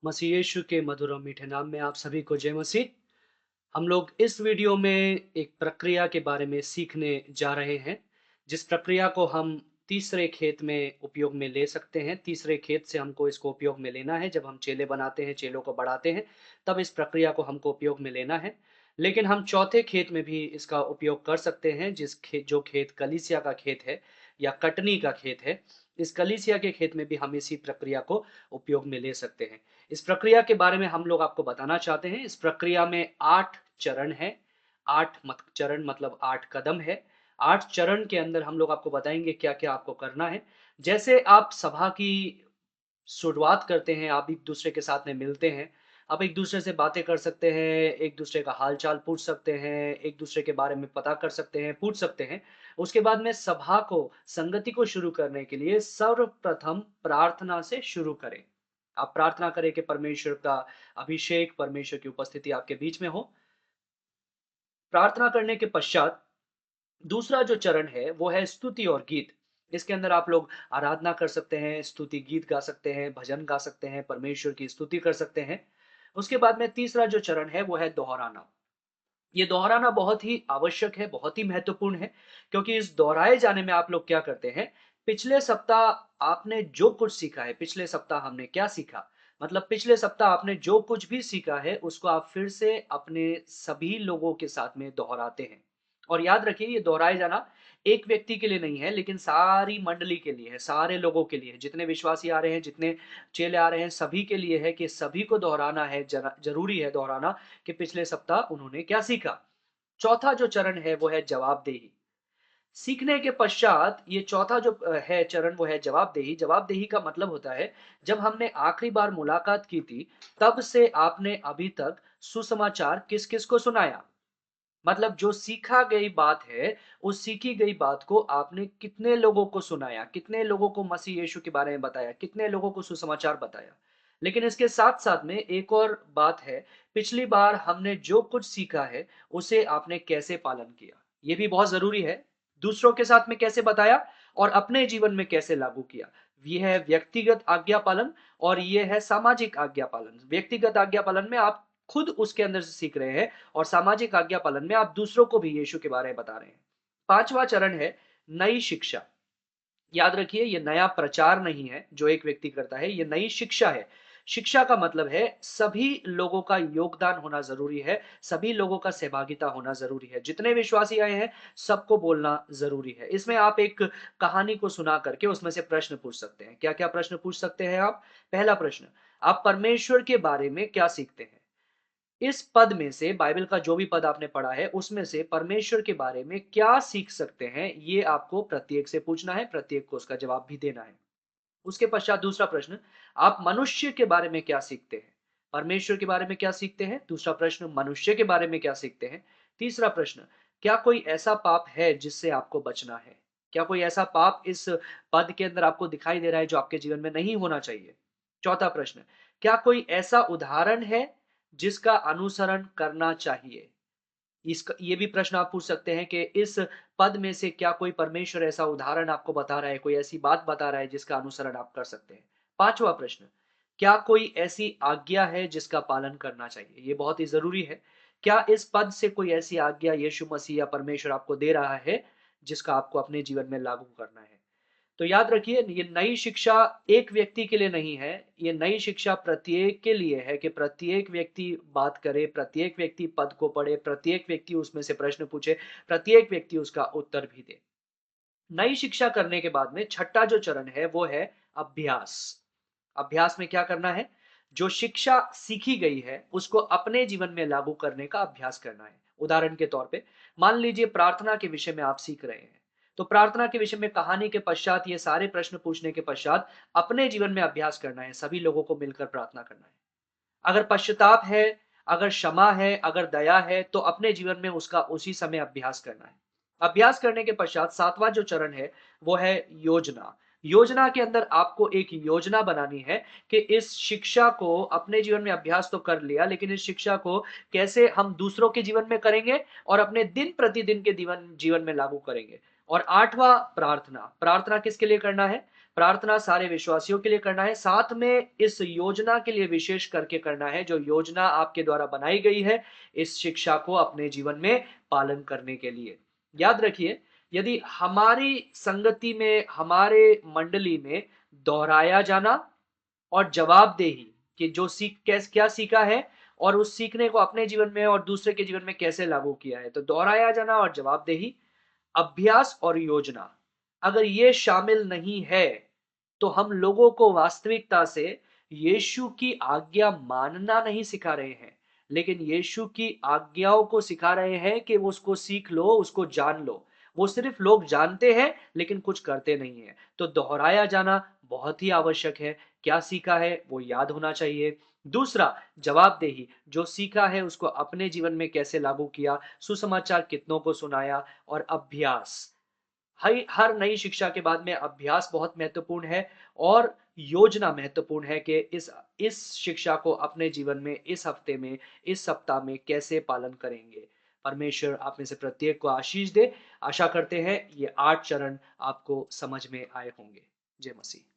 मसीह यीशु के मधुर और मीठे नाम में आप सभी को जय मसीह। हम लोग इस वीडियो में एक प्रक्रिया के बारे में सीखने जा रहे हैं, जिस प्रक्रिया को हम तीसरे खेत में उपयोग में ले सकते हैं। तीसरे खेत से हमको इसको उपयोग में लेना है। जब हम चेले बनाते हैं, चेलों को बढ़ाते हैं, तब इस प्रक्रिया को हमको उपयोग में लेना है। लेकिन हम चौथे खेत में भी इसका उपयोग कर सकते हैं, जो खेत कलीसिया का खेत है या कटनी का खेत है। इस कलीसिया के खेत में भी हम इसी प्रक्रिया को उपयोग में ले सकते हैं। इस प्रक्रिया के बारे में हम लोग आपको बताना चाहते हैं। इस प्रक्रिया में 8 चरण हैं। 8 चरण मतलब 8 कदम है। 8 चरण के अंदर हम लोग आपको बताएँगे क्या-क्या आपको करना है। जैसे आप सभा की शुरुआत करते हैं, आप एक-दूसरे के साथ में मिलते हैं, आप एक-दूसरे से बातें कर सकते हैं, एक-दूसरे का हाल-चाल पूछ सकते हैं, एक-दूसरे के बारे में पता कर सकते हैं, पूछ सकते हैं। उसके बाद में सभा को, संगति को शुरू करने के लिए सर्वप्रथम प्रार्थना से शुरू करें। आप प्रार्थना करें कि परमेश्वर का अभिषेक, परमेश्वर की उपस्थिति आपके बीच में हो। प्रार्थना करने के पश्चात दूसरा जो चरण है, वो है स्तुति और गीत। इसके अंदर आप लोग आराधना कर सकते हैं, स्तुति गीत गा सकते हैं, भजन गा सकते हैं, परमेश्वर की स्तुति कर सकते हैं। उसके बाद में तीसरा जो चरण है, वो है दोहराना। ये दोहराना बहुत ही आवश्यक है, बहुत ही महत्वपूर्ण है, क्योंकि इस दोहराए जाने में आप लोग क्या करते हैं, पिछले सप्ताह आपने जो कुछ सीखा है, पिछले सप्ताह हमने क्या सीखा? मतलब पिछले सप्ताह आपने जो कुछ भी सीखा है, उसको आप फिर से अपने सभी लोगों के साथ में दोहराते हैं। और याद रखिए ये दोहराए जाना एक व्यक्ति के लिए नहीं है, लेकिन सारी मंडली के लिए है, सारे लोगों के लिए है। जितने विश्वासी आ रहे हैं, जितने चेले आ रहे हैं, सभी के लिए है कि सभी को दोहराना है, ज़रूरी है दोहराना कि पिछले सप्ताह उन्होंने क्या सीखा। चौथा जो चरण है वो है जवाबदेही। सीखने के पश्चात ये चौथा जो है चरण वो है जवाबदेही। जवाबदेही का मतलब होता है जब हमने आखिरी बार मुलाकात की थी, तब से आपने अभी तक सुसमाचार किस-किस को सुनाया? मतलब जो सीखा गई बात है, उस सीखी गई बात को आपने कितने लोगों को सुनाया, कितने लोगों को मसीह यीशु के बारे में बताया, कितने लोगों को सुसमाचार बताया। लेकिन इसके साथ-साथ में एक और बात है, पिछली बार हमने जो कुछ सीखा है, उसे आपने कैसे पालन किया? ये भी बहुत ज़रूरी है। दूसरों के साथ में कैसे बताया और अपने जीवन में कैसे लागू किया? ये है व्यक्तिगत आज्ञा पालन और ये है सामाजिक आज्ञा पालन। व्यक्तिगत आज्ञा पालन में आप खुद उसके अंदर से सीख रहे हैं और सामाजिक आज्ञा पालन में आप दूसरों को भी यीशु के बारे में बता रहे हैं। 5वां चरण है नई शिक्षा। याद रखिए ये नया प्रचार नहीं है जो एक व्यक्ति करता है, ये नई शिक्षा है। शिक्षा का मतलब है सभी लोगों का योगदान होना ज़रूरी है, सभी लोगों का सहभागिता होना ज़रूरी है। जितने विश्वासी आए हैं, सबको बोलना ज़रूरी है। इसमें आप एक कहानी को सुना करके उसमें से प्रश्न पूछ सकते हैं। क्या-क्या प्रश्न पूछ सकते हैं आप? पहला प्रश्न, आप परमेश्वर के बारे में क्या सीखते हैं? इस पद में से बाइबल का जो भी पद आपने पढ़ा है, उसमें से परमेश्वर के बारे में क्या सीख सकते हैं, ये आपको प्रत्येक से पूछना है, प्रत्येक को उसका जवाब भी देना है। उसके पश्चात दूसरा प्रश्न, आप मनुष्य के बारे में क्या सीखते हैं? परमेश्वर के बारे में क्या सीखते हैं? दूसरा प्रश्न, मनुष्य के बारे में क्या सीखते हैं? तीसरा प्रश्न, क्या कोई ऐसा पाप है जिससे आपको बचना है? क्या कोई ऐसा पाप इस पद के अंदर आपको दिखाई दे रहा है जो आपके जीवन में नहीं होना चाहिए? चौथा प्रश्न, क्या कोई ऐसा उदाहरण है जिसका अनुसरण करना चाहिए? इसका ये भी प्रश्न आप पूछ सकते हैं कि इस पद में से क्या कोई परमेश्वर ऐसा उदाहरण आपको बता रहा है, कोई ऐसी बात बता रहा है जिसका अनुसरण आप कर सकते हैं? 5वां प्रश्न, क्या कोई ऐसी आज्ञा है जिसका पालन करना चाहिए? ये बहुत ही ज़रूरी है। क्या इस पद से कोई ऐसी आज्ञा यीशु मसीह या परमेश्वर आपको दे रहा है, जिसका आपको अपने जीवन में लागू करना है? तो याद रखिए ये नई शिक्षा एक व्यक्ति के लिए नहीं है, ये नई शिक्षा प्रत्येक के लिए है कि प्रत्येक व्यक्ति बात करे, प्रत्येक व्यक्ति पद को पढ़े, प्रत्येक व्यक्ति उसमें से प्रश्न पूछे, प्रत्येक व्यक्ति उसका उत्तर भी दे। नई शिक्षा करने के बाद में छठा जो चरण है वो है अभ्यास। अभ्यास में क्या करना है? जो शिक्षा सीखी गई है उसको अपने जीवन में लागू करने का अभ्यास करना है। उदाहरण के तौर पे मान लीजिए प्रार्थना के विषय में आप सीख रहे हैं। तो प्रार्थना के विषय में कहानी के पश्चात ये सारे प्रश्न पूछने के पश्चात अपने जीवन में अभ्यास करना है, सभी लोगों को मिलकर प्रार्थना करना है। अगर पश्चाताप है, अगर क्षमा है, अगर दया है, तो अपने जीवन में उसका उसी समय अभ्यास करना है। अभ्यास करने के पश्चात 7वां जो चरण है, वो है योजना। योजना के अंदर आपको एक योजना बनानी है कि इस शिक्षा को अपने जीवन में अभ्यास तो कर लिया, लेकिन इस शिक्षा को कैसे हम दूसरों के जीवन में करेंगे और अपने दिन-प्रतिदिन के जीवन जीवन में लागू करेंगे। और 8वां प्रार्थना। प्रार्थना किसके लिए करना है? प्रार्थना सारे विश्वासियों के लिए करना है, साथ में इस योजना के लिए विशेष करके करना है, जो योजना आपके द्वारा बनाई गई है, इस शिक्षा को अपने जीवन में पालन करने के लिए। याद रखिए, यदि हमारी संगति में, हमारे मंडली में दोहराया जाना और जवाबदेही कि जो क्या सीखा है और उस सीखने को अपने जीवन में और दूसरे के जीवन में कैसे लागू किया है। तो दोहराया जाना और जवाबदेही, अभ्यास और योजना, अगर ये शामिल नहीं है, तो हम लोगों को वास्तविकता से यीशु की आज्ञा मानना नहीं सिखा रहे हैं, लेकिन यीशु की आज्ञाओं को सिखा रहे हैं कि वो उसको सीख लो, उसको जान लो। वो सिर्फ लोग जानते हैं, लेकिन कुछ करते नहीं हैं। तो दोहराया जाना बहुत ही आवश्यक है। क्या सीखा है, वो याद होना चाहिए। दूसरा, जवाबदेही, जो सीखा है उसको अपने जीवन में कैसे लागू किया, सुसमाचार कितनों को सुनाया। और अभ्यास, हर नई शिक्षा के बाद में अभ्यास बहुत महत्वपूर्ण है और योजना महत्वपूर्ण है कि इस शिक्षा को अपने जीवन में इस हफ्ते में, इस सप्ताह में कैसे पालन करेंगे। परमेश्वर आप में से प्रत्येक को आशीष दे। आशा करते हैं ये 8 चरण आपको समझ में आए होंगे। जय मसीह।